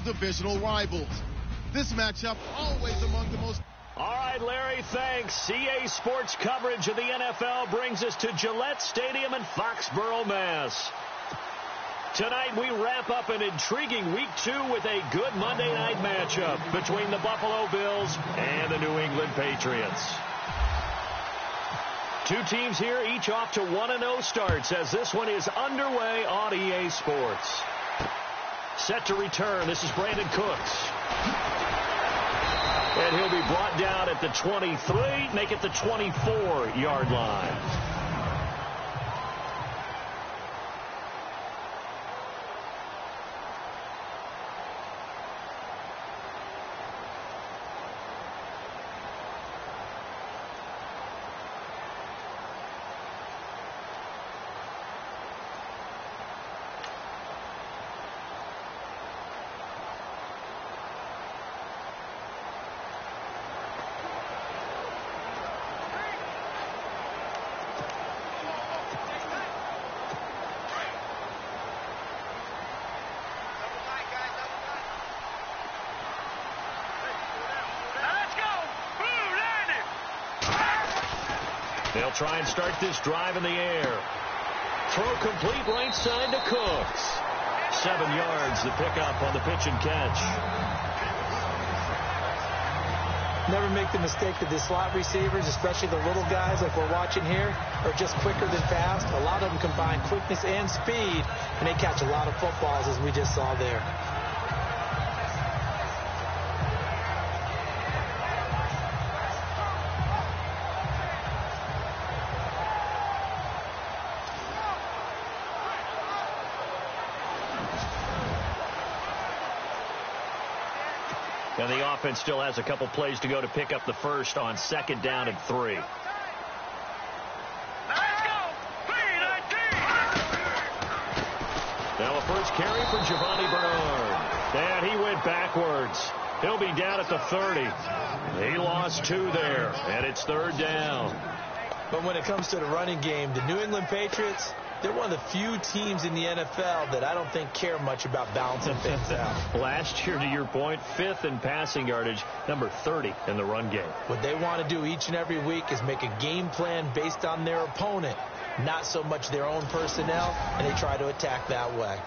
divisional rivals. This matchup always among the most... All right, Larry, thanks. EA Sports coverage of the NFL brings us to Gillette Stadium in Foxborough, Mass. Tonight, we wrap up an intriguing Week 2 with a good Monday night matchup between the Buffalo Bills and the New England Patriots. Two teams here, each off to 1-0 starts as this one is underway on EA Sports. Set to return, this is Brandon Cooks. And he'll be brought down at the 23, make it the 24-yard line. They'll try and start this drive in the air. Throw complete right side to Cooks. 7 yards the pickup on the pitch and catch. Never make the mistake that the slot receivers, especially the little guys like we're watching here, are just quicker than fast. A lot of them combine quickness and speed, and they catch a lot of footballs, as we just saw there. And the offense still has a couple plays to go to pick up the first on 2nd down and 3. Now a first carry for Giovanni Bernard. And he went backwards. He'll be down at the 30. He lost 2 there, and it's 3rd down. But when it comes to the running game, the New England Patriots, they're one of the few teams in the NFL that I don't think care much about balancing things out. Last year, to your point, 5th in passing yardage, number 30 in the run game. What they want to do each and every week is make a game plan based on their opponent, not so much their own personnel, and they try to attack that way.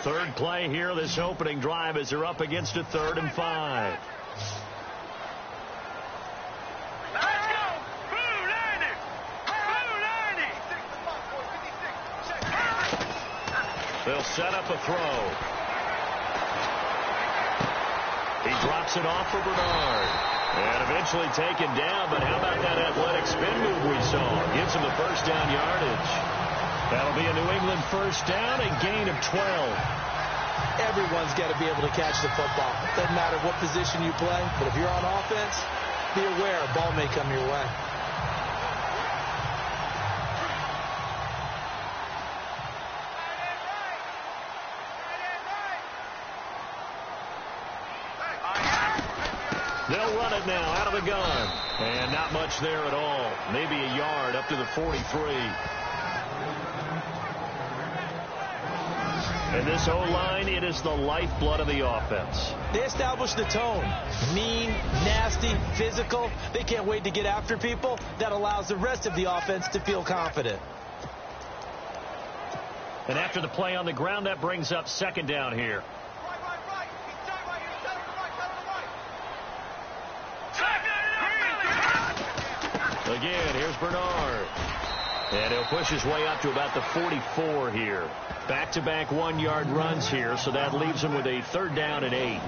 Third play here, this opening drive, as they're up against a 3rd and 5. They'll set up a throw. He drops it off for Bernard. And eventually taken down, but how about that athletic spin move we saw? Gives him the first down yardage. That'll be a New England first down, a gain of 12. Everyone's got to be able to catch the football. Doesn't matter what position you play, but if you're on offense, be aware a ball may come your way. They'll run it now out of the gun. And not much there at all. Maybe a yard up to the 43. And this O-line, it is the lifeblood of the offense. They establish the tone. Mean, nasty, physical. They can't wait to get after people. That allows the rest of the offense to feel confident. And after the play on the ground, that brings up 2nd down here. Again, here's Bernard. And he'll push his way up to about the 44 here. Back-to-back 1-yard runs here, so that leaves him with a 3rd down and 8.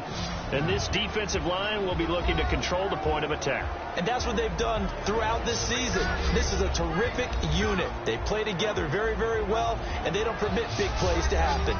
And this defensive line will be looking to control the point of attack. And that's what they've done throughout this season. This is a terrific unit. They play together very, very well, and they don't permit big plays to happen.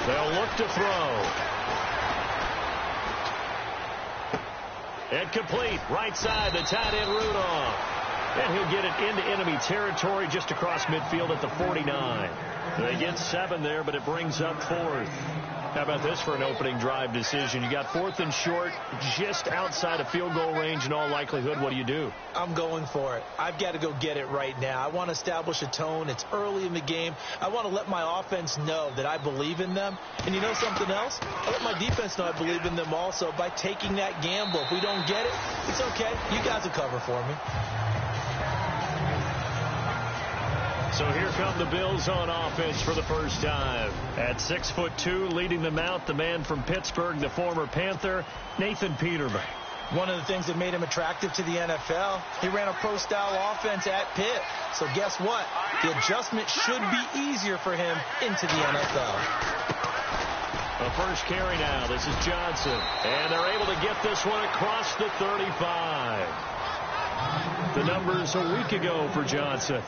They'll look to throw. Incomplete. Right side, the tight end Rudolph. And he'll get it into enemy territory just across midfield at the 49. They get 7 there, but it brings up 4th. How about this for an opening drive decision? You got 4th and short, just outside of field goal range in all likelihood. What do you do? I'm going for it. I've got to go get it right now. I want to establish a tone. It's early in the game. I want to let my offense know that I believe in them. And you know something else? I let my defense know I believe in them also by taking that gamble. If we don't get it, it's okay. You guys will cover for me. So here come the Bills on offense for the first time. At 6'2", leading them out, the man from Pittsburgh, the former Panther, Nathan Peterman. One of the things that made him attractive to the NFL, he ran a pro-style offense at Pitt. So guess what? The adjustment should be easier for him into the NFL. A first carry now. This is Johnson. And they're able to get this one across the 35. The numbers a week ago for Johnson.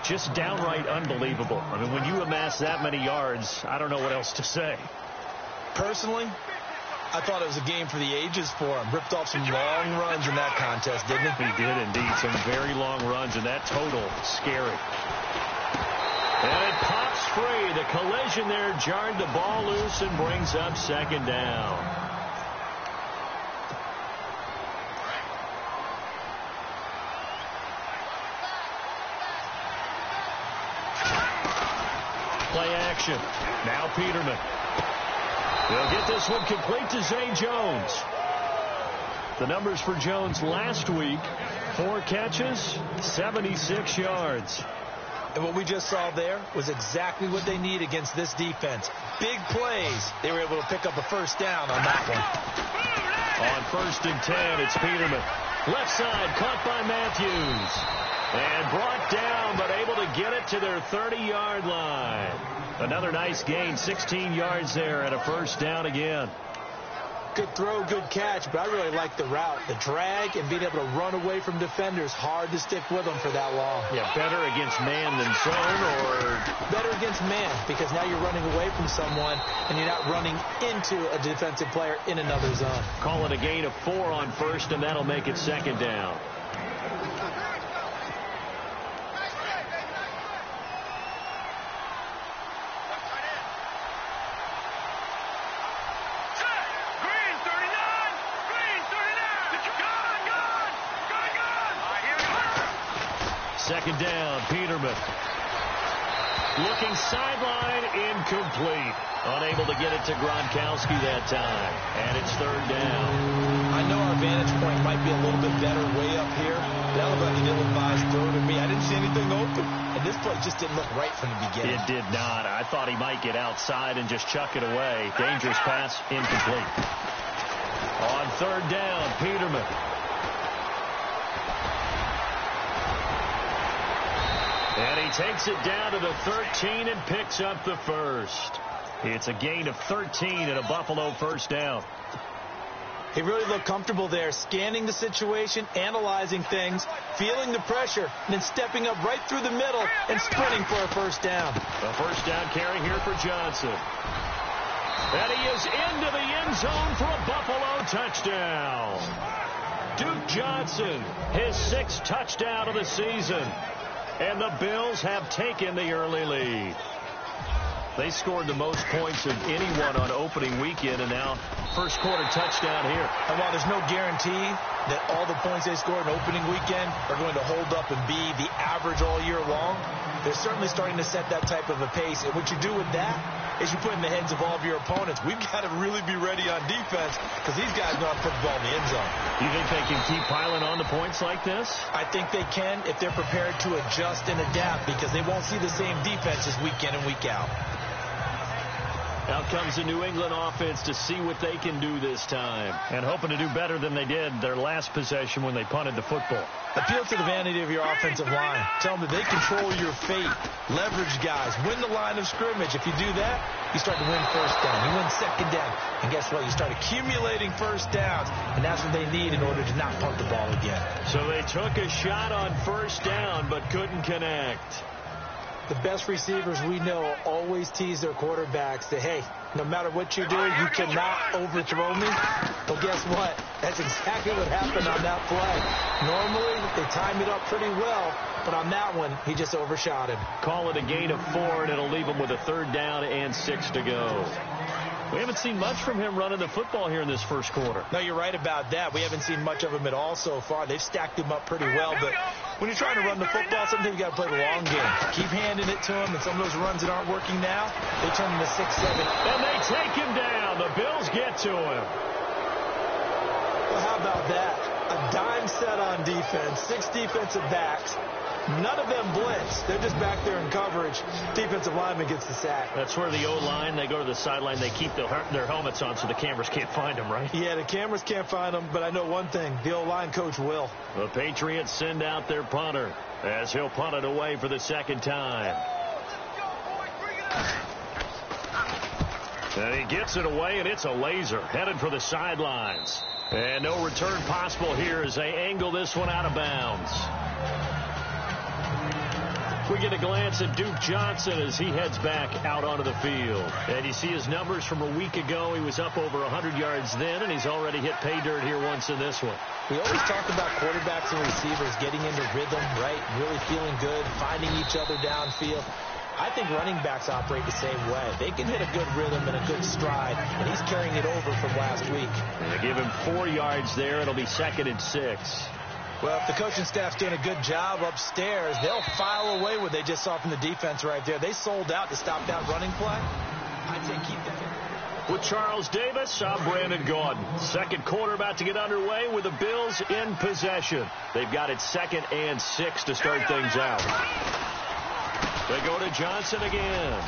Just downright unbelievable. I mean, when you amass that many yards, I don't know what else to say. Personally, I thought it was a game for the ages for him. Ripped off some long runs in that contest, didn't he? He did indeed. Some very long runs, and that total, scary. And it pops free. The collision there jarred the ball loose and brings up 2nd down. Play action. Now Peterman. They'll get this one complete to Zay Jones. The numbers for Jones last week: 4 catches, 76 yards. And what we just saw there was exactly what they need against this defense. Big plays. They were able to pick up a first down on that one. On 1st and 10, it's Peterman. Left side, caught by Matthews. And brought down, but able to get it to their 30-yard line. Another nice gain, 16 yards there, and a first down again. Good throw, good catch, but I really like the route. The drag and being able to run away from defenders, hard to stick with them for that long. Yeah, better against man than zone, or? Better against man, because now you're running away from someone, and you're not running into a defensive player in another zone. Call it a gain of 4 on 1st, and that'll make it 2nd down. Second down, Peterman. Looking sideline, incomplete. Unable to get it to Gronkowski that time. And it's 3rd down. I know our vantage point might be a little bit better way up here, but I looked like an ill-advised throw to me. I didn't see anything open, and this play just didn't look right from the beginning. It did not. I thought he might get outside and just chuck it away. Dangerous pass, incomplete. On 3rd down, Peterman. And he takes it down to the 13 and picks up the first. It's a gain of 13 and a Buffalo first down. He really looked comfortable there, scanning the situation, analyzing things, feeling the pressure, and then stepping up right through the middle and sprinting for a first down. A first down carry here for Johnson. And he is into the end zone for a Buffalo touchdown. Duke Johnson, his 6th touchdown of the season. And the Bills have taken the early lead. They scored the most points of anyone on opening weekend, and now first quarter touchdown here. And while there's no guarantee that all the points they scored in opening weekend are going to hold up and be the average all year long, they're certainly starting to set that type of a pace. And what you do with that is you put in the heads of all of your opponents, we've got to really be ready on defense because these guys know how to put the ball in the end zone. You think they can keep piling on the points like this? I think they can if they're prepared to adjust and adapt because they won't see the same defenses week in and week out. Out comes the New England offense to see what they can do this time. And hoping to do better than they did their last possession when they punted the football. Appeal to the vanity of your offensive line. Tell them that they control your fate. Leverage guys. Win the line of scrimmage. If you do that, you start to win first down. You win second down. And guess what? You start accumulating first downs. And that's what they need in order to not punt the ball again. So they took a shot on first down but couldn't connect. The best receivers we know always tease their quarterbacks that, hey, No matter what you do, you cannot overthrow me. But guess what? That's exactly what happened on that play. Normally, they time it up pretty well, but on that one, he just overshot him. Call it a gain of 4, and it'll leave him with a 3rd down and 6 to go. We haven't seen much from him running the football here in this first quarter. No, you're right about that. We haven't seen much of him at all so far. They've stacked him up pretty well, but when you're trying to run the football, sometimes you got to play the long game. Keep handing it to him, and some of those runs that aren't working now, they turn into 6-7. And they take him down. The Bills get to him. Well, how about that? A dime set on defense, 6 defensive backs. None of them blitz. They're just back there in coverage. Defensive lineman gets the sack. That's where the O-line, they go to the sideline, they keep their helmets on so the cameras can't find them, right? Yeah, the cameras can't find them, but I know one thing. The O-line coach will. The Patriots send out their punter as he'll punt it away for the 2nd time. And he gets it away, and it's a laser headed for the sidelines. And no return possible here as they angle this one out of bounds. We get a glance at Duke Johnson as he heads back out onto the field. And you see his numbers from a week ago. He was up over 100 yards then, and he's already hit pay dirt here once in this one. We always talk about quarterbacks and receivers getting into rhythm, right? Really feeling good, finding each other downfield. I think running backs operate the same way. They can hit a good rhythm and a good stride, and he's carrying it over from last week. And they give him 4 yards there. It'll be 2nd and 6. Well, if the coaching staff's doing a good job upstairs, they'll file away what they just saw from the defense right there. They sold out to stop that running play. I'd say keep that. With Charles Davis, I'm Brandon Gordon. 2nd quarter about to get underway with the Bills in possession. They've got it 2nd and 6 to start things out. They go to Johnson again.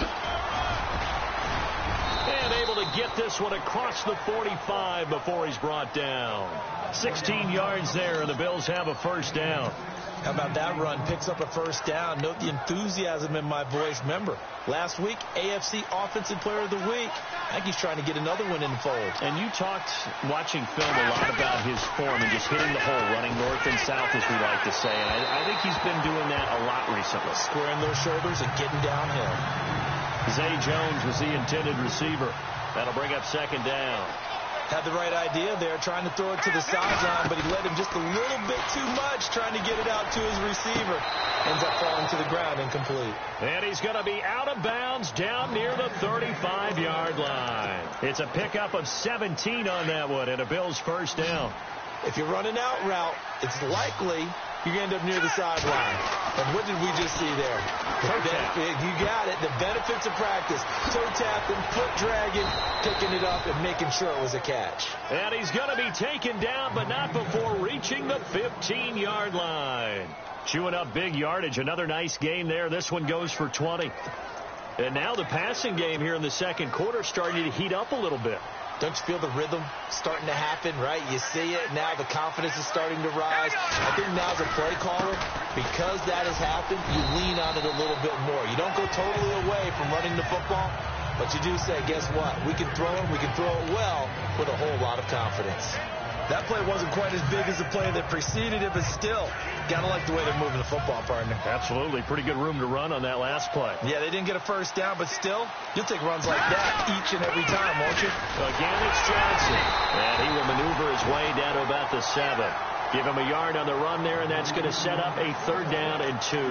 And able to get this one across the 45 before he's brought down. 16 yards there, and the Bills have a 1st down. How about that run? Picks up a 1st down. Note the enthusiasm in my voice. Remember, last week, AFC Offensive Player of the Week. I think he's trying to get another one in the fold. And you talked, watching film, a lot about his form and just hitting the hole, running north and south, as we like to say. And I think he's been doing that a lot recently. Squaring those shoulders and getting downhill. Zay Jones was the intended receiver. That'll bring up 2nd down. Had the right idea there, trying to throw it to the sideline, but he led him just a little bit too much, trying to get it out to his receiver. Ends up falling to the ground, incomplete. And he's going to be out of bounds down near the 35-yard line. It's a pickup of 17 on that one, and a Bills 1st down. If you're running out route, it's likely you're going to end up near the sideline. And what did we just see there? You got it. The benefits of practice. Toe tapping, foot dragging, picking it up, and making sure it was a catch. And he's going to be taken down, but not before reaching the 15-yard line. Chewing up big yardage. Another nice game there. This one goes for 20. And now the passing game here in the 2nd quarter starting to heat up a little bit. Don't you feel the rhythm starting to happen, right? You see it. Now the confidence is starting to rise. I think now as a play caller, because that has happened, you lean on it a little bit more. You don't go totally away from running the football, but you do say, guess what? We can throw it. We can throw it well with a whole lot of confidence. That play wasn't quite as big as the play that preceded it, but still, got to like the way they're moving the football, partner. Absolutely. Pretty good room to run on that last play. Yeah, they didn't get a 1st down, but still, you'll take runs like that each and every time, won't you? Again, it's Johnson. And he will maneuver his way down to about the 7. Give him a yard on the run there, and that's going to set up a 3rd down and 2.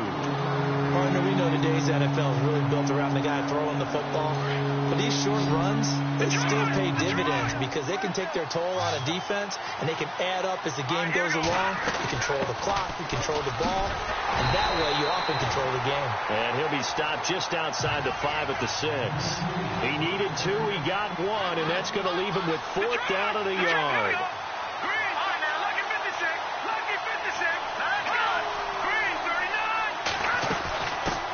Partner, we know today's NFL is really built around the guy throwing the football. But these short runs, they still pay dividends because they can take their toll on a defense, and they can add up as the game goes along. You control the clock, you control the ball, and that way you often control the game. And he'll be stopped just outside the 5 at the 6. He needed 2, he got 1, and that's going to leave him with 4th down and a yard.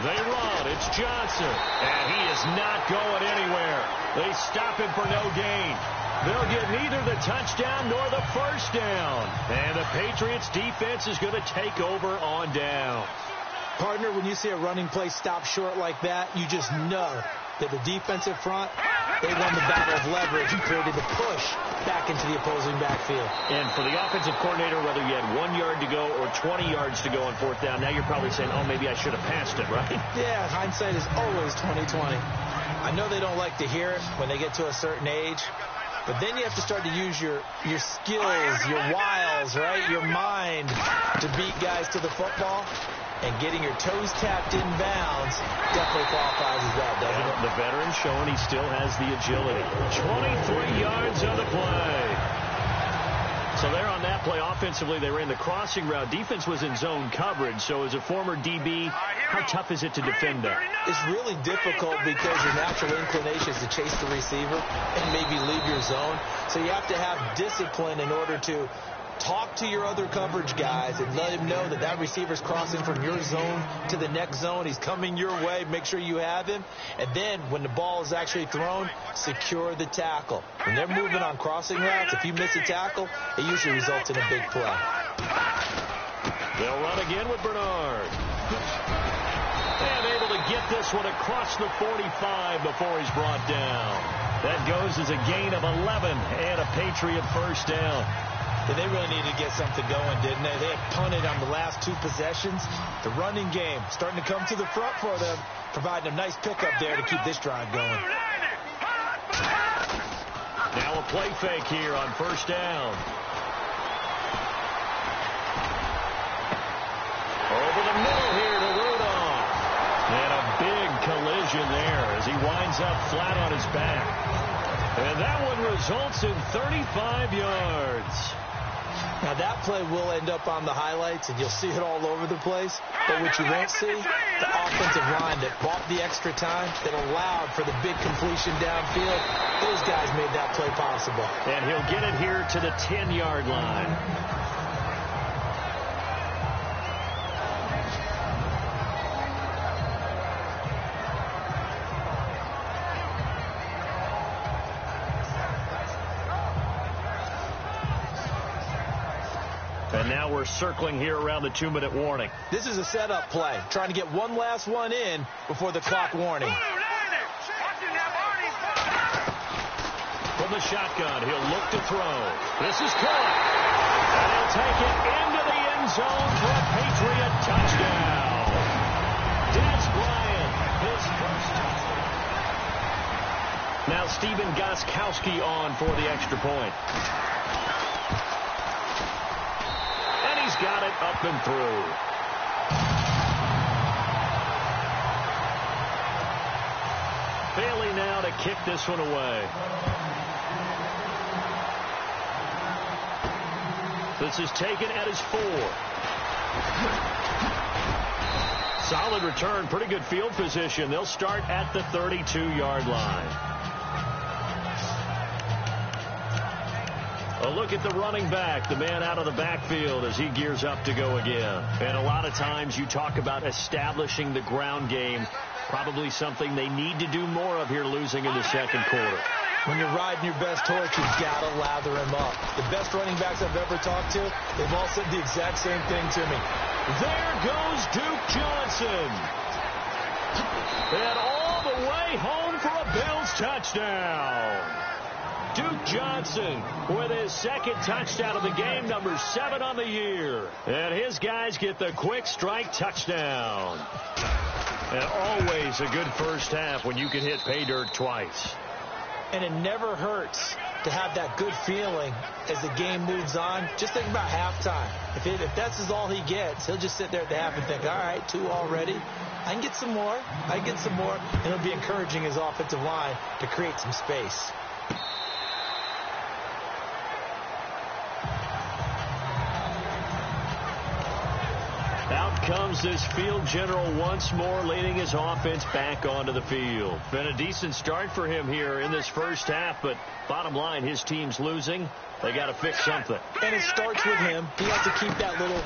They run. It's Johnson. And he is not going anywhere. They stop him for no gain. They'll get neither the touchdown nor the 1st down. And the Patriots defense is going to take over on down. Partner, when you see a running play stop short like that, you just know that the defensive front, they won the battle of leverage and created the push back into the opposing backfield. And for the offensive coordinator, whether you had 1 yard to go or 20 yards to go on 4th down, now you're probably saying, oh, maybe I should have passed it, right? Yeah, hindsight is always 20/20. I know they don't like to hear it when they get to a certain age, but then you have to start to use your skills, your wiles, right, your mind to beat guys to the football. And getting your toes tapped in bounds definitely qualifies as that, doesn't it? The veteran showing he still has the agility. 23 yards on the play. So there on that play, offensively, they ran the crossing route. Defense was in zone coverage. So as a former DB, how tough is it to defend that? It's really difficult because your natural inclination is to chase the receiver and maybe leave your zone. So you have to have discipline in order to talk to your other coverage guys and let him know that that receiver's crossing from your zone to the next zone. He's coming your way. Make sure you have him. And then when the ball is actually thrown, secure the tackle. When they're moving on crossing routes, if you miss a tackle, it usually results in a big play. They'll run again with Bernard. And able to get this one across the 45 before he's brought down. That goes as a gain of 11 and a Patriot first down. Yeah, they really needed to get something going, didn't they? They had punted on the last two possessions. The running game starting to come to the front for them, providing a nice pickup there to keep this drive going. Now a play fake here on first down. Over the middle here to Rudolph. And a big collision there as he winds up flat on his back. And that one results in 35 yards. Now, that play will end up on the highlights, and you'll see it all over the place. But what you won't see, the offensive line that bought the extra time, that allowed for the big completion downfield, those guys made that play possible. And he'll get it here to the 10-yard line. And now we're circling here around the 2-minute warning. This is a setup play, trying to get one last one in before the clock warning. From the shotgun, he'll look to throw. This is caught. And he'll take it into the end zone for a Patriot touchdown. Des Bryant, his first touchdown. Now Stephen Gostkowski on for the extra point. Got it up and through. Bailey now to kick this one away. This is taken at his 4. Solid return, pretty good field position. They'll start at the 32-yard line. A look at the running back, the man out of the backfield as he gears up to go again. And a lot of times you talk about establishing the ground game, probably something they need to do more of here losing in the second quarter. When you're riding your best horse, you've got to lather him up. The best running backs I've ever talked to, they've all said the exact same thing to me. There goes Duke Johnson. And all the way home for a Bills touchdown. Duke Johnson with his second touchdown of the game, number 7 on the year. And his guys get the quick strike touchdown. And always a good first half when you can hit pay dirt twice. And it never hurts to have that good feeling as the game moves on. Just think about halftime. If that's all he gets, he'll just sit there at the half and think, all right, 2 already. I can get some more. I can get some more. And it'll be encouraging his offensive line to create some space. Out comes this field general once more, leading his offense back onto the field. Been a decent start for him here in this first half, but bottom line, his team's losing. They got to fix something. And it starts with him. He has to keep that little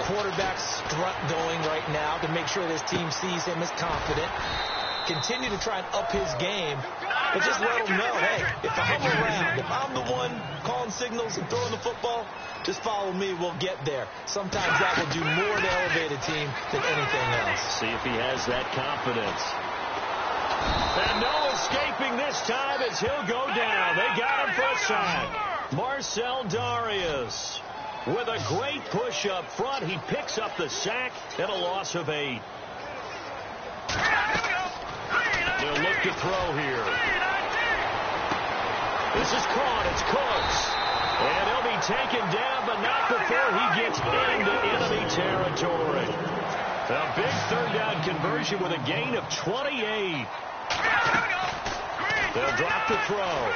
quarterback strut going right now to make sure this team sees him as confident. Continue to try and up his game, but just let him know, hey, if I'm around, if I'm the one calling signals and throwing the football, just follow me, we'll get there. Sometimes that will do more to elevate a team than anything else. See if he has that confidence. And no escaping this time as he'll go down. They got him for a sack. Marcel Darius with a great push up front. He picks up the sack and a loss of 8. They'll look to throw here. This is caught. It's Cooks. And he'll be taken down, but not before he gets into enemy territory. A big third down conversion with a gain of 28. They'll drop the throw.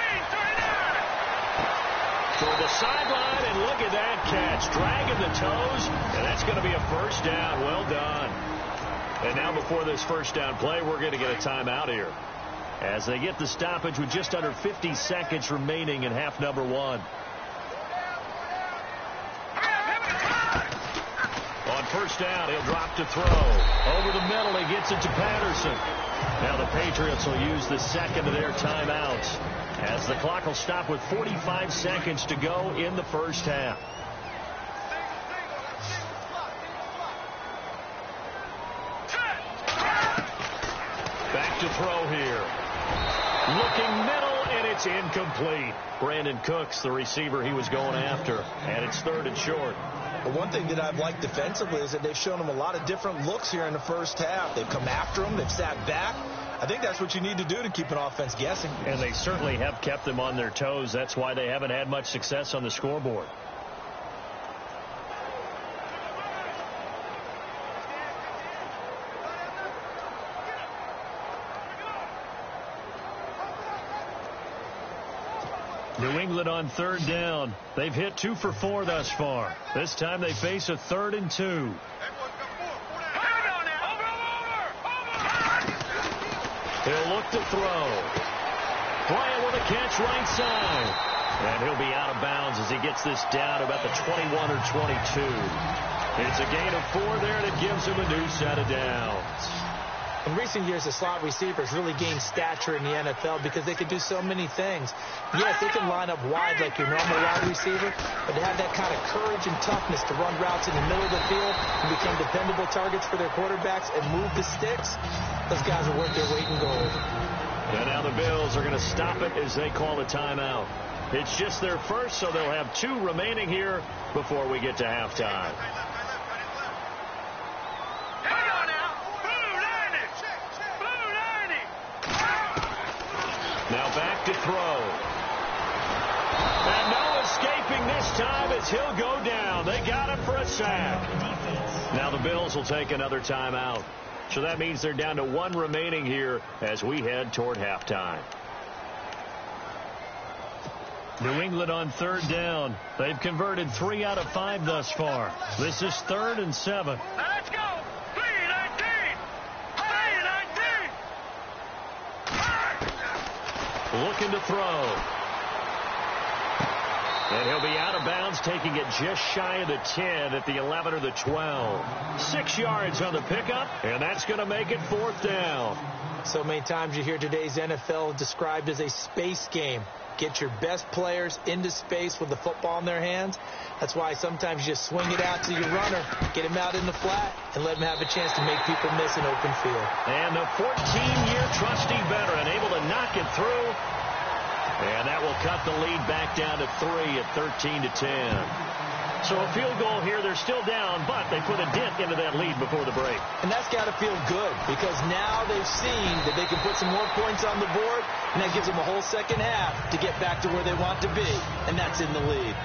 For the sideline, and look at that catch. Dragging the toes, and that's going to be a first down. Well done. And now before this first down play, we're going to get a timeout here, as they get the stoppage with just under 50 seconds remaining in half number one. On first down, he'll drop to throw. Over the middle, he gets it to Patterson. Now the Patriots will use the second of their timeouts, as the clock will stop with 45 seconds to go in the first half. Back to throw here. Looking middle, and it's incomplete. Brandon Cooks, the receiver he was going after, and it's third and short. Well, one thing that I've liked defensively is that they've shown him a lot of different looks here in the first half. They've come after him. They've sat back. I think that's what you need to do to keep an offense guessing. And they certainly have kept them on their toes. That's why they haven't had much success on the scoreboard. New England on third down. They've hit 2 for 4 thus far. This time they face a 3rd and 2. He'll look to throw. Bryant with a catch right side. And he'll be out of bounds as he gets this down about the 21 or 22. It's a gain of 4 there that gives him a new set of downs. In recent years, the slot receivers really gained stature in the NFL because they could do so many things. Yes, they can line up wide like your normal wide receiver, but to have that kind of courage and toughness to run routes in the middle of the field and become dependable targets for their quarterbacks and move the sticks, those guys are worth their weight in gold. And now the Bills are going to stop it as they call a timeout. It's just their first, so they'll have 2 remaining here before we get to halftime. Now back to throw. And no escaping this time as he'll go down. They got him for a sack. Now the Bills will take another timeout. So that means they're down to 1 remaining here as we head toward halftime. New England on third down. They've converted 3 out of 5 thus far. This is 3rd and 7. Let's go. 3-19. 3-19. Looking to throw. And he'll be out of bounds, taking it just shy of the 10 at the 11 or the 12. 6 yards on the pickup, and that's going to make it 4th down. So many times you hear today's NFL described as a space game. Get your best players into space with the football in their hands. That's why sometimes you just swing it out to your runner, get him out in the flat, and let him have a chance to make people miss an open field. And the 14-year trusty veteran able to knock it through. And that will cut the lead back down to 3 at 13-10. So a field goal here. They're still down, but they put a dent into that lead before the break. And that's got to feel good because now they've seen that they can put some more points on the board, and that gives them a whole second half to get back to where they want to be, and that's in the lead.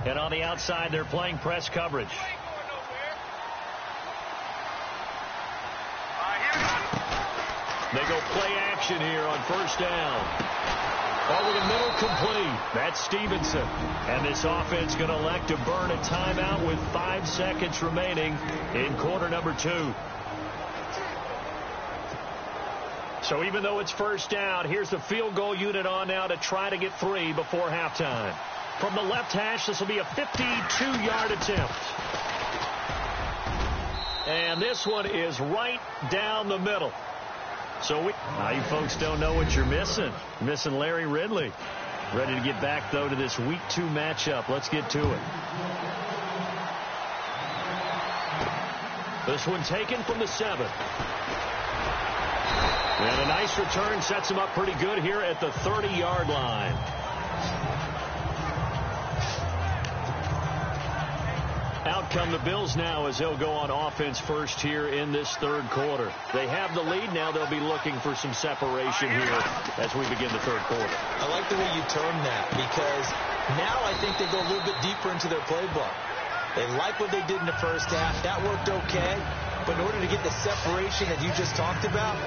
And on the outside, they're playing press coverage. They go play action here on first down. Over the middle, complete. That's Stevenson. And this offense going to elect to burn a timeout with 5 seconds remaining in quarter number 2. So even though it's first down, here's the field goal unit on now to try to get 3 before halftime. From the left hash, this will be a 52-yard attempt. And this one is right down the middle. So now you folks don't know what you're missing. You're missing Larry Ridley. Ready to get back, though, to this Week 2 matchup. Let's get to it. This one taken from the 7. And a nice return sets him up pretty good here at the 30-yard line. Out come the Bills now as they'll go on offense first here in this third quarter. They have the lead. Now they'll be looking for some separation here as we begin the third quarter. I like the way you term that because now I think they go a little bit deeper into their playbook. They like what they did in the first half. That worked okay. But in order to get the separation that you just talked about,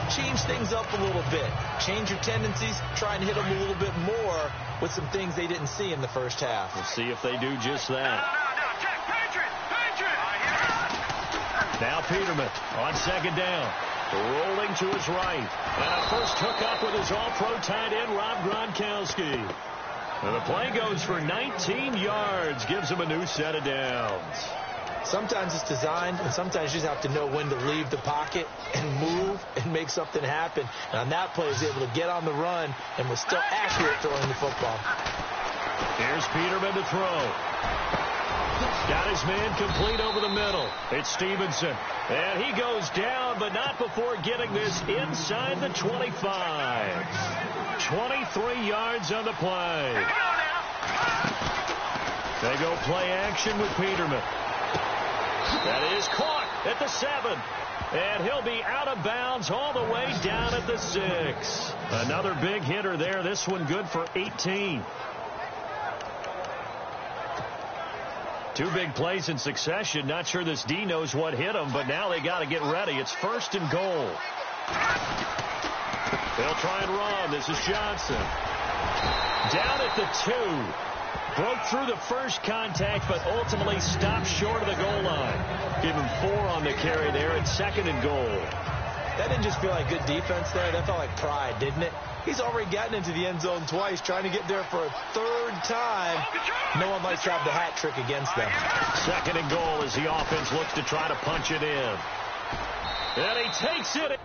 change things up a little bit. Change your tendencies. Try and hit them a little bit more with some things they didn't see in the first half. We'll see if they do just that. Now Peterman on second down. Rolling to his right. And a first hookup with his all-pro tight end, Rob Gronkowski. And the play goes for 19 yards. Gives him a new set of downs. Sometimes it's designed, and sometimes you just have to know when to leave the pocket and move and make something happen. And on that play, he was able to get on the run and was still accurate throwing the football. Here's Peterman to throw. Got his man complete over the middle. It's Stevenson. And he goes down, but not before getting this inside the 25. 23 yards on the play. They go play action with Peterman. That is caught at the 7. And he'll be out of bounds all the way down at the 6. Another big hitter there. This one good for 18. Two big plays in succession. Not sure this D knows what hit him, but now they got to get ready. It's 1st and goal. They'll try and run. This is Johnson. Down at the 2. Broke through the first contact, but ultimately stopped short of the goal line. Give him 4 on the carry there at 2nd and goal. That didn't just feel like good defense there. That felt like pride, didn't it? He's already gotten into the end zone twice, trying to get there for a 3rd time. No one likes to have the hat trick against them. 2nd and goal as the offense looks to try to punch it in. And he takes it.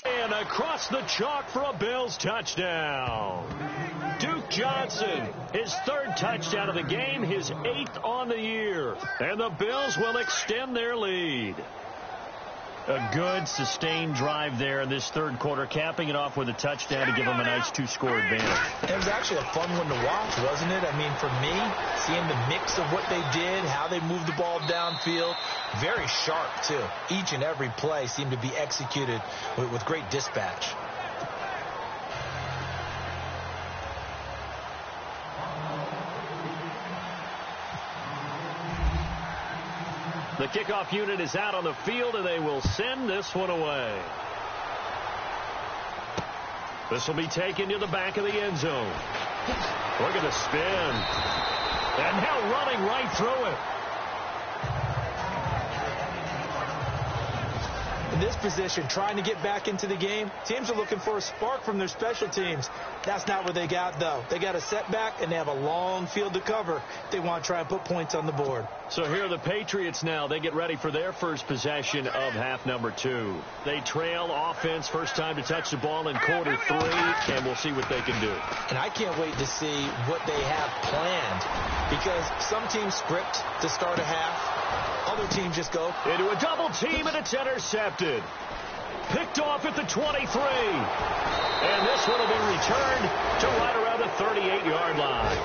And across the chalk for a Bills touchdown. Duke Johnson, his third touchdown of the game, his 8th on the year. And the Bills will extend their lead. A good, sustained drive there in this third quarter, capping it off with a touchdown to give them a nice 2-score advantage. It was actually a fun one to watch, wasn't it? I mean, for me, seeing the mix of what they did, how they moved the ball downfield, very sharp, too. Each and every play seemed to be executed with great dispatch. The kickoff unit is out on the field, and they will send this one away. This will be taken to the back of the end zone. Look at the spin. And now running right through it. In this position, trying to get back into the game, teams are looking for a spark from their special teams. That's not what they got, though. They got a setback, and they have a long field to cover. They want to try and put points on the board. So here are the Patriots now. They get ready for their first possession of half number 2. They trail offense, first time to touch the ball in quarter 3, and we'll see what they can do. And I can't wait to see what they have planned, because some teams script to start a half. Other teams just go into a double team, and it's intercepted. Picked off at the 23. And this one will be returned to right around the 38-yard line.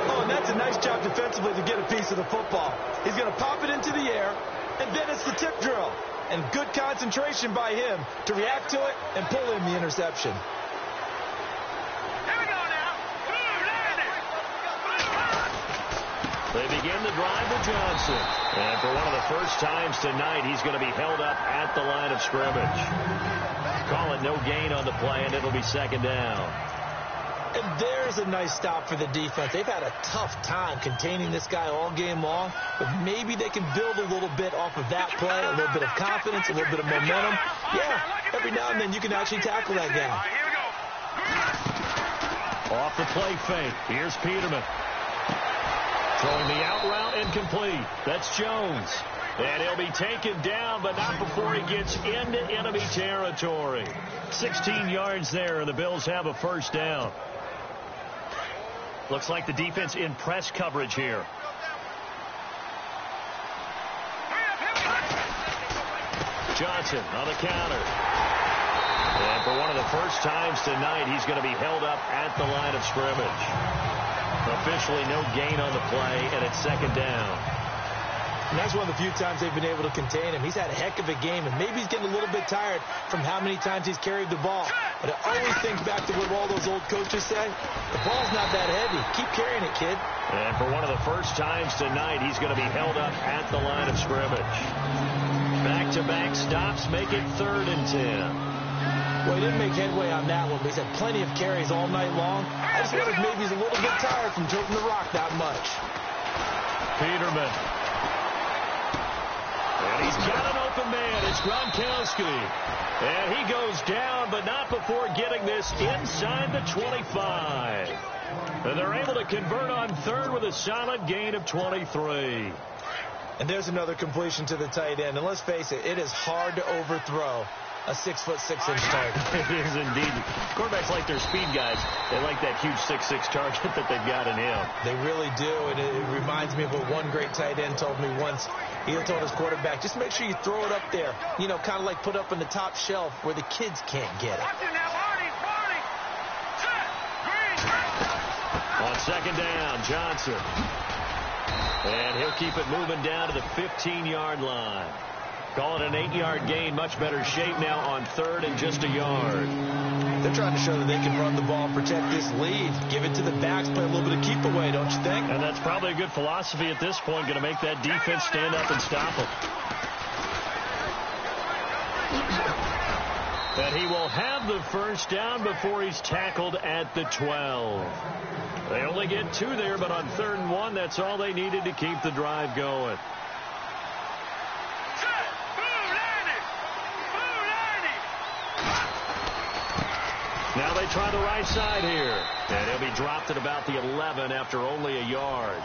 Oh, and that's a nice job defensively to get a piece of the football. He's going to pop it into the air, and then it's the tip drill. And good concentration by him to react to it and pull in the interception. They begin the drive with Johnson. And for one of the first times tonight, he's going to be held up at the line of scrimmage. Call it no gain on the play, and it'll be second down. And there's a nice stop for the defense. They've had a tough time containing this guy all game long, but maybe they can build a little bit off of that play, a little bit of confidence, a little bit of momentum. Yeah, every now and then you can actually tackle that guy. Off the play fake. Here's Peterman. Throwing the out route incomplete. That's Jones. And he'll be taken down, but not before he gets into enemy territory. 16 yards there, and the Bills have a first down. Looks like the defense in press coverage here. Johnson on the counter. And for one of the first times tonight, he's going to be held up at the line of scrimmage. Officially no gain on the play, and it's second down. And that's one of the few times they've been able to contain him. He's had a heck of a game, and maybe he's getting a little bit tired from how many times he's carried the ball. But I always think back to what all those old coaches say. The ball's not that heavy. Keep carrying it, kid. And for one of the first times tonight, he's going to be held up at the line of scrimmage. Back-to-back stops make it 3rd and 10. Well, he didn't make headway on that one, but he's had plenty of carries all night long. I just wonder if maybe he's a little bit tired from toting the rock that much. Peterman. And he's got an open man. It's Gronkowski. And he goes down, but not before getting this inside the 25. And they're able to convert on 3rd with a solid gain of 23. And there's another completion to the tight end. And let's face it, it is hard to overthrow a 6'6" target. It is indeed. Quarterbacks like their speed guys. They like that huge 6'6" target that they've got in him. They really do, and it reminds me of what one great tight end told me once. He told his quarterback, just make sure you throw it up there, you know, kind of like put up on the top shelf where the kids can't get it. On second down, Johnson. And he'll keep it moving down to the 15-yard line. Call it an 8-yard gain. Much better shape now on 3rd and just a yard. They're trying to show that they can run the ball and protect this lead. Give it to the backs, play a little bit of keep away, don't you think? And that's probably a good philosophy at this point. Going to make that defense stand up and stop them. And he will have the first down before he's tackled at the 12. They only get 2 there, but on 3rd and 1, that's all they needed to keep the drive going. Now they try the right side here. And he'll be dropped at about the 11 after only a yard.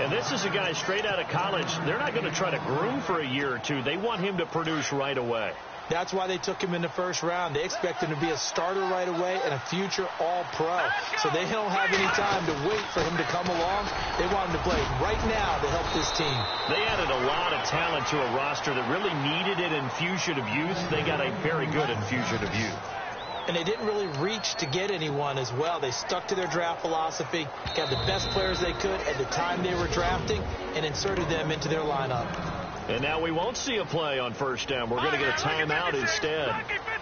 And this is a guy straight out of college. They're not going to try to groom for a year or two. They want him to produce right away. That's why they took him in the first round. They expect him to be a starter right away and a future all-pro. So they don't have any time to wait for him to come along. They want him to play right now to help this team. They added a lot of talent to a roster that really needed an infusion of youth. They got a very good infusion of youth. And they didn't really reach to get anyone as well. They stuck to their draft philosophy, got the best players they could at the time they were drafting, and inserted them into their lineup. And now we won't see a play on first down. We're going to get a timeout instead.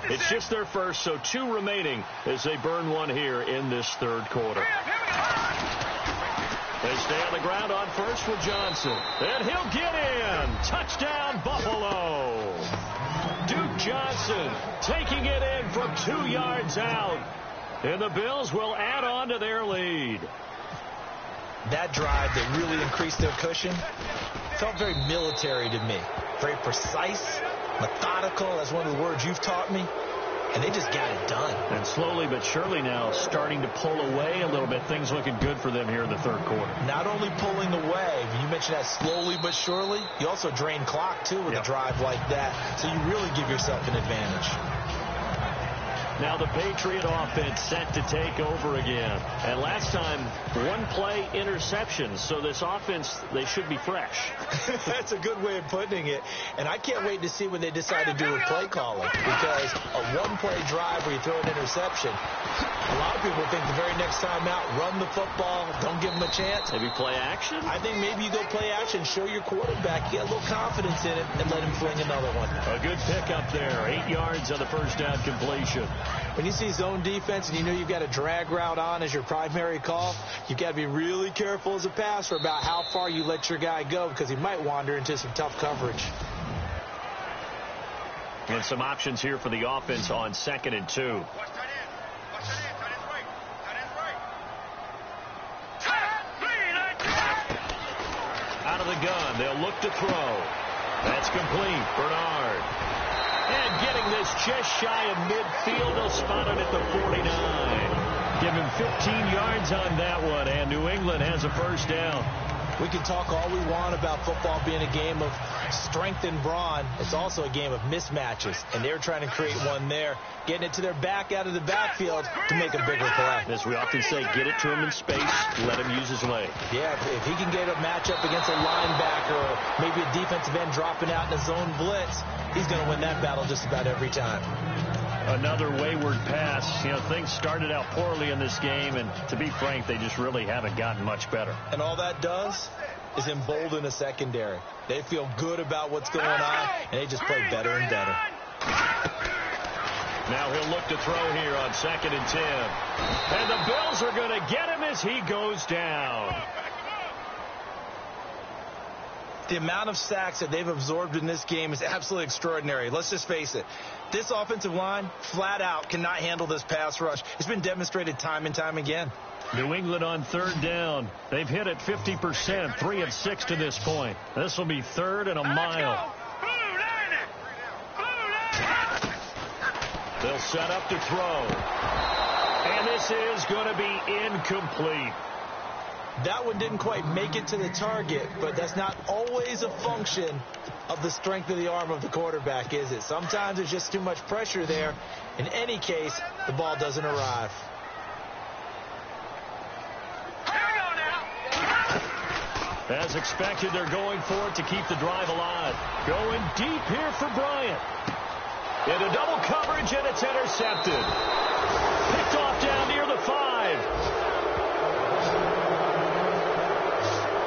It's just their first, so 2 remaining as they burn one here in this third quarter. They stay on the ground on first with Johnson. And he'll get in. Touchdown, Buffalo. Duke Johnson taking it in from 2 yards out. And the Bills will add on to their lead. That drive that really increased their cushion felt very military to me. Very precise, methodical. That's one of the words you've taught me. And they just got it done. And slowly but surely now starting to pull away a little bit. Things looking good for them here in the third quarter. Not only pulling away, you mentioned that slowly but surely, you also drain clock, too, with a drive like that. So you really give yourself an advantage. Now the Patriot offense set to take over again. And last time, 1-play interceptions. So this offense, they should be fresh. That's a good way of putting it. And I can't wait to see when they decide to do with play calling. Because a 1-play drive where you throw an interception, a lot of people think the very next time out, run the football, don't give them a chance. Maybe play action? I think maybe you go play action, show your quarterback, get a little confidence in it, and let him fling another one. A good pickup there. 8 yards on the first down completion. When you see zone defense and you know you've got a drag route on as your primary call, you've got to be really careful as a passer about how far you let your guy go because he might wander into some tough coverage. And some options here for the offense on 2nd and 2. Out of the gun, they'll look to throw. That's complete. Bernard. And getting this just shy of midfield, they'll spot it at the 49. Give him 15 yards on that one, and New England has a first down. We can talk all we want about football being a game of strength and brawn. It's also a game of mismatches, and they're trying to create one there, getting it to their back out of the backfield to make a bigger play. As we often say, get it to him in space, let him use his leg. Yeah, if he can get a matchup against a linebacker or maybe a defensive end dropping out in a zone blitz, he's going to win that battle just about every time. Another wayward pass. You know, things started out poorly in this game, and to be frank, they just really haven't gotten much better. And all that does is embolden a secondary. They feel good about what's going on, and they just play better and better. Now he'll look to throw here on 2nd and 10. And the Bills are going to get him as he goes down. The amount of sacks that they've absorbed in this game is absolutely extraordinary. Let's just face it. This offensive line, flat out, cannot handle this pass rush. It's been demonstrated time and time again. New England on 3rd down. They've hit it 50%, 3 of 6 to this point. This will be 3rd and a mile. They'll set up to throw. And this is going to be incomplete. That one didn't quite make it to the target, but that's not always a function of the strength of the arm of the quarterback, is it? Sometimes there's just too much pressure there. In any case, the ball doesn't arrive. As expected, they're going for it to keep the drive alive. Going deep here for Bryant. Into double coverage, and it's intercepted. Picked off down near the 5.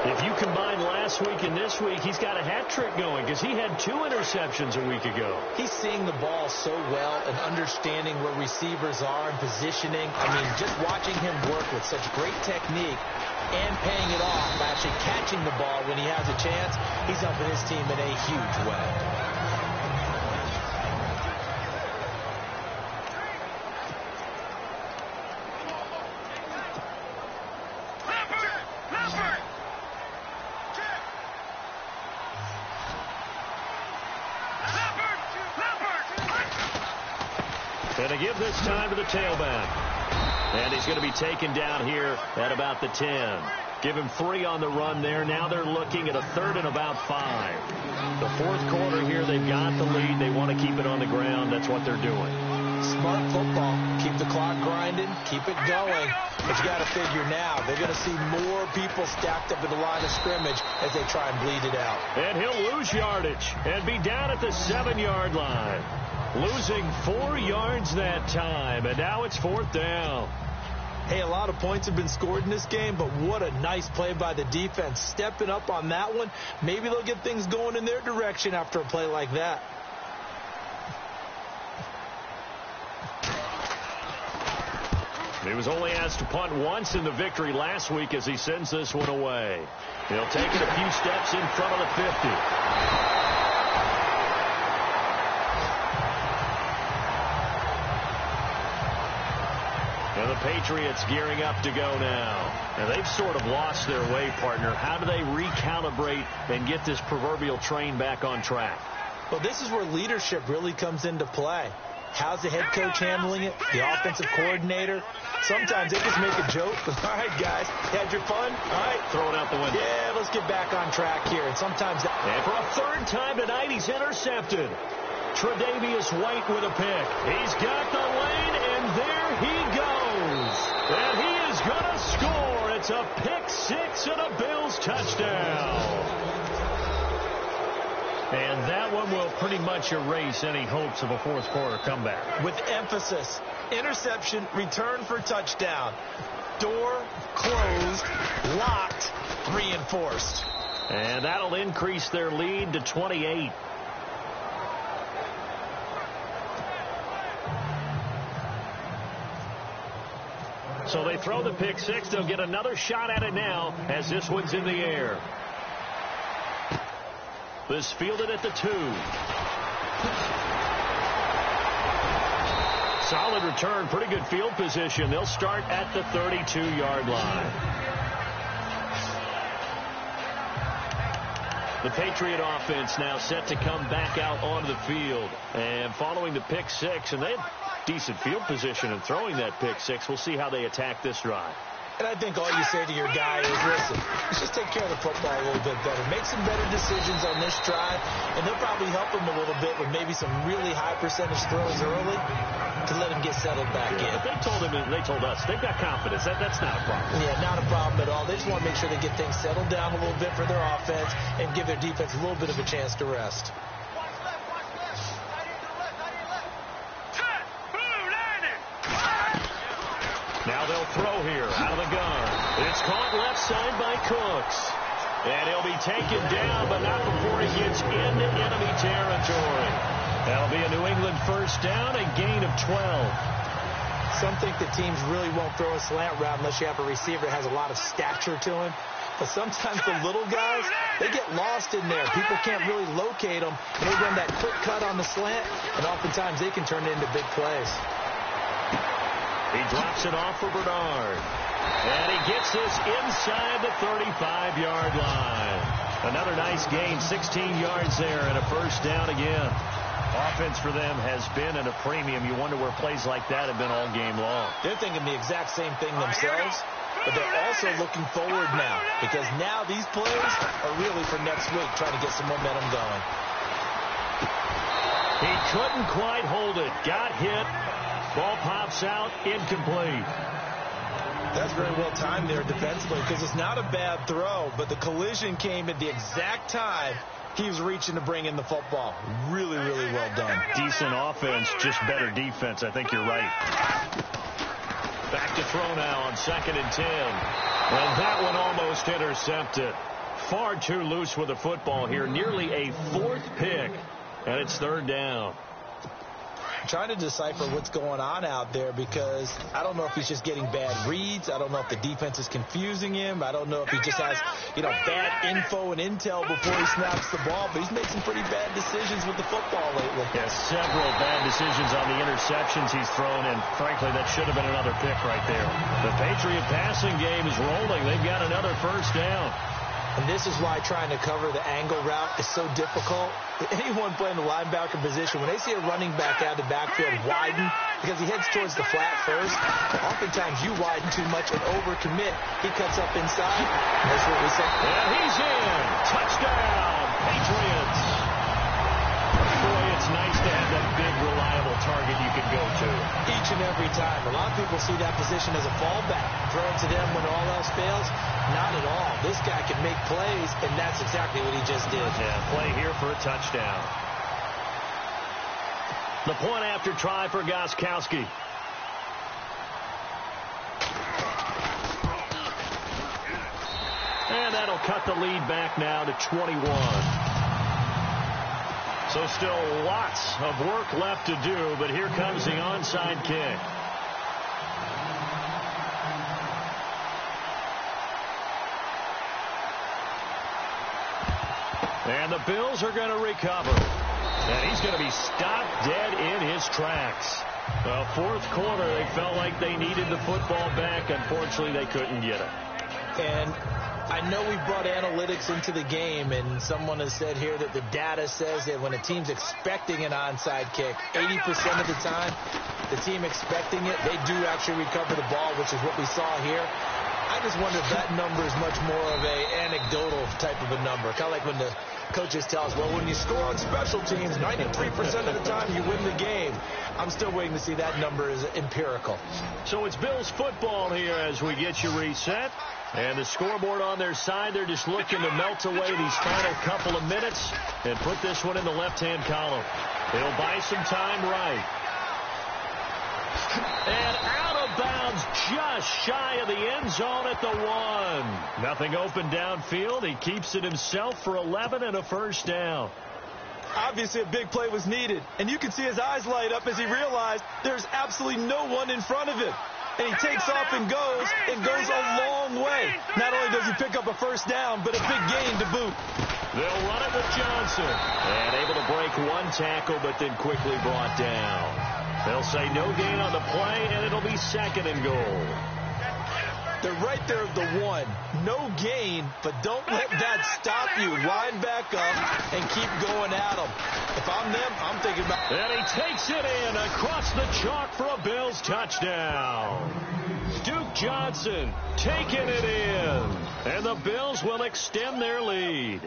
If you combine last week and this week, he's got a hat trick going because he had 2 interceptions a week ago. He's seeing the ball so well and understanding where receivers are and positioning. I mean, just watching him work with such great technique and paying it off by actually catching the ball when he has a chance, he's helping his team in a huge way. And to give this time to the tailback. And he's going to be taken down here at about the 10. Give him 3 on the run there. Now they're looking at a 3rd and about 5. The 4th quarter here, they've got the lead. They want to keep it on the ground. That's what they're doing. Smart football. Keep the clock grinding. Keep it going. But you got to figure now, they're going to see more people stacked up in the line of scrimmage as they try and bleed it out. And he'll lose yardage and be down at the 7-yard line. Losing 4 yards that time. And now it's 4th down. Hey, a lot of points have been scored in this game, but what a nice play by the defense. Stepping up on that one. Maybe they'll get things going in their direction after a play like that. He was only asked to punt once in the victory last week as he sends this one away. He'll take it a few steps in front of the 50. And the Patriots gearing up to go now. And they've sort of lost their way, partner. How do they recalibrate and get this proverbial train back on track? Well, this is where leadership really comes into play. How's the head coach handling it? The offensive coordinator? Sometimes they just make a joke. All right, guys, had your fun? All right. Throw it out the window. Yeah, let's get back on track here. And sometimes... And for a 3rd time tonight, he's intercepted. Tre'Davious White with a pick. He's got the lane, and there he goes. And he is going to score. It's a pick 6 and a Bills touchdown. And that one will pretty much erase any hopes of a 4th quarter comeback. With emphasis, interception, return for touchdown. Door closed, locked, reinforced. And that'll increase their lead to 28. So they throw the pick 6. They'll get another shot at it now as this one's in the air. This fielded at the 2. Solid return, pretty good field position. They'll start at the 32-yard line. The Patriot offense now set to come back out onto the field. And following the pick 6, and they had decent field position in throwing that pick 6. We'll see how they attack this drive. And I think all you say to your guy is, listen, let's just take care of the football a little bit better. Make some better decisions on this drive, and they'll probably help him a little bit with maybe some really high percentage throws early to let him get settled back in. But they told him, and they told us, they've got confidence. That's not a problem. Yeah, not a problem at all. They just want to make sure they get things settled down a little bit for their offense and give their defense a little bit of a chance to rest. Now they'll throw here out of the gun. It's caught left side by Cooks. And he'll be taken down, but not before he gets into enemy territory. That'll be a New England 1st down, a gain of 12. Some think that teams really won't throw a slant route unless you have a receiver that has a lot of stature to him. But sometimes the little guys, they get lost in there. People can't really locate them. And they run that quick cut on the slant, and oftentimes they can turn it into big plays. He drops it off for Bernard. And he gets this inside the 35-yard line. Another nice gain, 16 yards there, and a 1st down again. Offense for them has been at a premium. You wonder where plays like that have been all game long. They're thinking the exact same thing themselves, but they're also looking forward now, because now these plays are really for next week, trying to get some momentum going. He couldn't quite hold it. Got hit. Ball pops out, incomplete. That's very well timed there defensively, because it's not a bad throw, but the collision came at the exact time he was reaching to bring in the football. Really, really well done. Decent offense, just better defense. I think you're right. Back to throw now on 2nd and 10. And that one almost intercepted. Far too loose with the football here. Nearly a 4th pick, and it's 3rd down. I'm trying to decipher what's going on out there, because I don't know if he's just getting bad reads. I don't know if the defense is confusing him. I don't know if he just has, bad info and intel before he snaps the ball. But he's made some pretty bad decisions with the football lately. Yeah, several bad decisions on the interceptions he's thrown, and frankly, that should have been another pick right there. The Patriot passing game is rolling. They've got another 1st down. And this is why trying to cover the angle route is so difficult. Anyone playing the linebacker position, when they see a running back out of the backfield widen, because he heads towards the flat first, oftentimes you widen too much and overcommit. He cuts up inside. That's what we say. And he's in. Touchdown, Patriots. Boy, it's nice to have that big, reliable target you can go to. Each and every time. A lot of people see that position as a fallback. Throw it to them when all else fails. Not at all. This guy can make plays, and that's exactly what he just did. Yeah, play here for a touchdown. The point after try for Gostkowski. And that'll cut the lead back now to 21. So still lots of work left to do, but here comes the onside kick. And the Bills are going to recover. And he's going to be stopped dead in his tracks. Well, fourth quarter, they felt like they needed the football back. Unfortunately, they couldn't get it. And I know we brought analytics into the game, and someone has said here that the data says that when a team's expecting an onside kick, 80% of the time, the team expecting it, they do actually recover the ball, which is what we saw here. I just wonder if that number is much more of a anecdotal type of a number. Kind of like when the coaches tell us, well, when you score on special teams, 93% of the time you win the game. I'm still waiting to see that number is empirical. So it's Bills football here as we get you reset. And the scoreboard on their side, they're just looking to melt away these final couple of minutes and put this one in the left-hand column. They'll buy some time right. And out of bounds, just shy of the end zone at the 1. Nothing open downfield. He keeps it himself for 11 and a first down. Obviously, a big play was needed, and you can see his eyes light up as he realized there's absolutely no one in front of him. And he takes off and goes a long way. Not only does he pick up a first down, but a big gain to boot. They'll run it with Johnson. And able to break one tackle, but then quickly brought down. They'll say no gain on the play, and it'll be second and goal. They're right there at the 1. No gain, but don't let that stop you. Line back up and keep going at them. If I'm them, I'm thinking about... And he takes it in across the chalk for a Bills touchdown. Duke Johnson taking it in. And the Bills will extend their lead.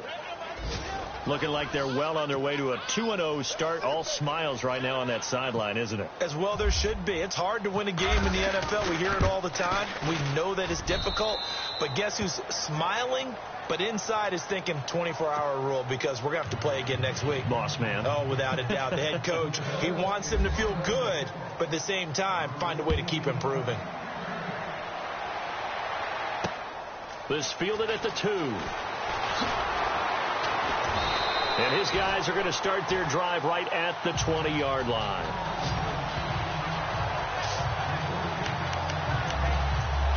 Looking like they're well on their way to a 2-0 start. All smiles right now on that sideline, isn't it? As well there should be. It's hard to win a game in the NFL. We hear it all the time. We know that it's difficult. But guess who's smiling? But inside is thinking 24-hour rule because we're going to have to play again next week. Boss man. Oh, without a doubt. The head coach, he wants them to feel good, but at the same time, find a way to keep improving. This fielded at the 2. And his guys are going to start their drive right at the 20-yard line.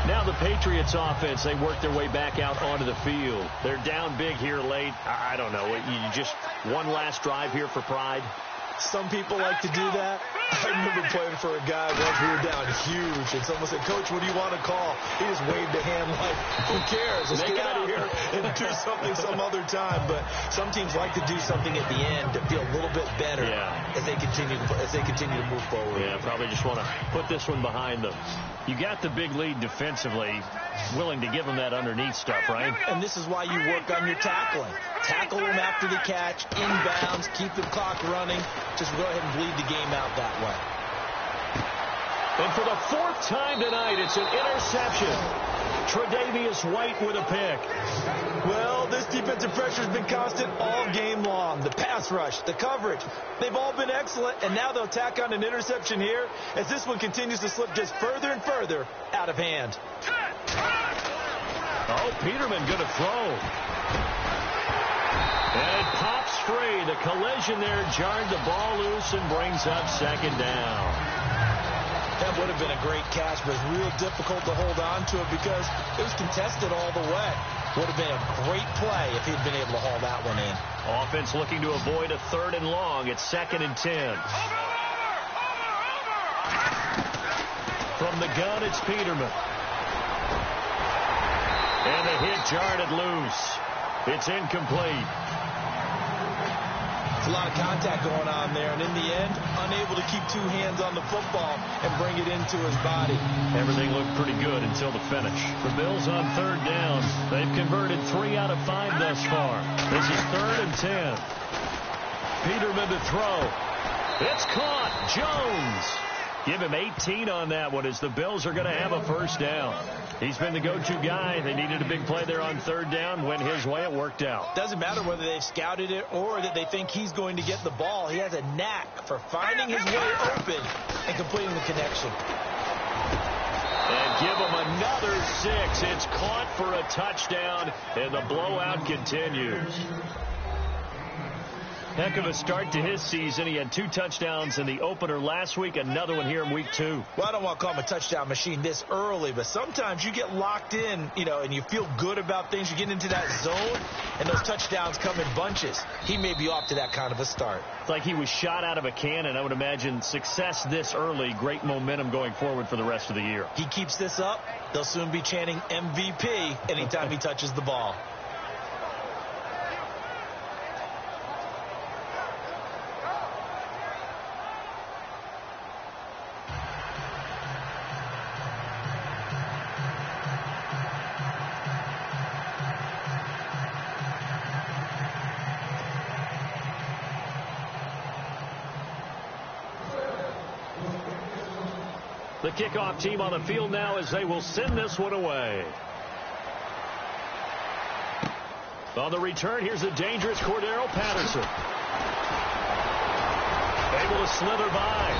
Now the Patriots offense, they work their way back out onto the field. They're down big here late. I don't know. You just one last drive here for pride. Some people like to do that. I remember playing for a guy once we were down huge, and someone said, Coach, what do you want to call? He just waved a hand like, who cares? Let's get out of here and do something some other time. But some teams like to do something at the end to feel a little bit better as they continue to move forward. Yeah, probably just want to put this one behind them. You got the big lead defensively, willing to give them that underneath stuff, right? And this is why you work on your tackling. Tackle them after the catch, inbounds, keep the clock running. Just go ahead and bleed the game out that way. And for the 4th time tonight, it's an interception. Tre'Davious White with a pick. Well, this defensive pressure has been constant all game long. The pass rush, the coverage, they've all been excellent, and now they'll tack on an interception here as this one continues to slip just further and further out of hand. Oh, Peterman going to throw. And it pops free. The collision there jarred the ball loose and brings up second down. That would have been a great catch, but it's real difficult to hold on to it because it was contested all the way. Would have been a great play if he'd been able to haul that one in. Offense looking to avoid a 3rd and long. It's 2nd and 10. From the gun, it's Peterman. And the hit jarred it loose. It's incomplete. It's a lot of contact going on there, and in the end, unable to keep two hands on the football and bring it into his body. Everything looked pretty good until the finish. The Bills on third down. They've converted 3 out of 5 thus far. This is 3rd and 10. Peterman to throw. It's caught. Jones. Give him 18 on that one as the Bills are going to have a first down. He's been the go-to guy. They needed a big play there on third down. Went his way. It worked out. Doesn't matter whether they've scouted it or that they think he's going to get the ball. He has a knack for finding his way open and completing the connection. And give him another 6. It's caught for a touchdown, and the blowout continues. Heck of a start to his season. He had 2 touchdowns in the opener last week, another one here in week 2. Well, I don't want to call him a touchdown machine this early, but sometimes you get locked in, and you feel good about things. You get into that zone, and those touchdowns come in bunches. He may be off to that kind of a start. It's like he was shot out of a cannon. I would imagine success this early, great momentum going forward for the rest of the year. He keeps this up, they'll soon be chanting MVP anytime he touches the ball. The kickoff team on the field now as they will send this one away. On the return, here's the dangerous Cordero Patterson. Able to slither by.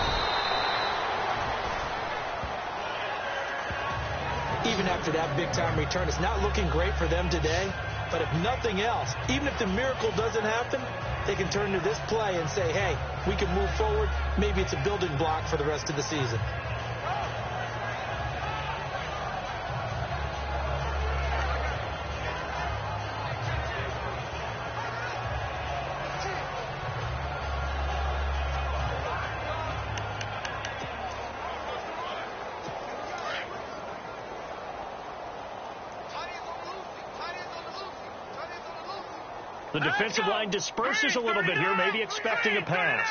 Even after that big-time return, it's not looking great for them today. But if nothing else, even if the miracle doesn't happen, they can turn to this play and say, hey, we can move forward. Maybe it's a building block for the rest of the season. The defensive line disperses a little bit here, maybe expecting a pass.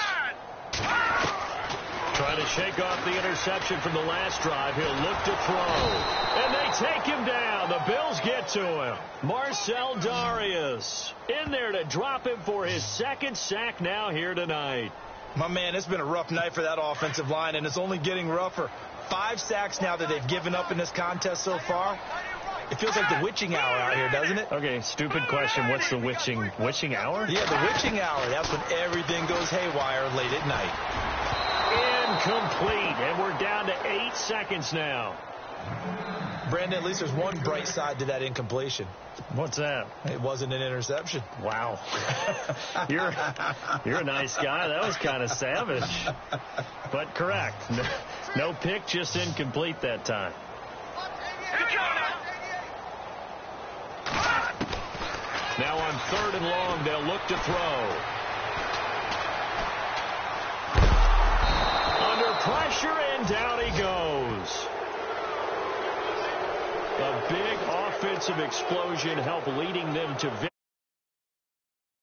Trying to shake off the interception from the last drive. He'll look to throw. And they take him down. The Bills get to him. Marcel Darius in there to drop him for his 2nd sack now here tonight. My man, it's been a rough night for that offensive line, and it's only getting rougher. 5 sacks now that they've given up in this contest so far. It feels like the witching hour out here, doesn't it? Okay, stupid question. What's the witching hour? Yeah, the witching hour. That's when everything goes haywire late at night. Incomplete, and we're down to 8 seconds now. Brandon, at least there's one bright side to that incompletion. What's that? It wasn't an interception. Wow. You're a nice guy. That was kind of savage. But correct. No pick, just incomplete that time. Now on 3rd and long, they'll look to throw. Under pressure, and down he goes. A big offensive explosion helped leading them to victory.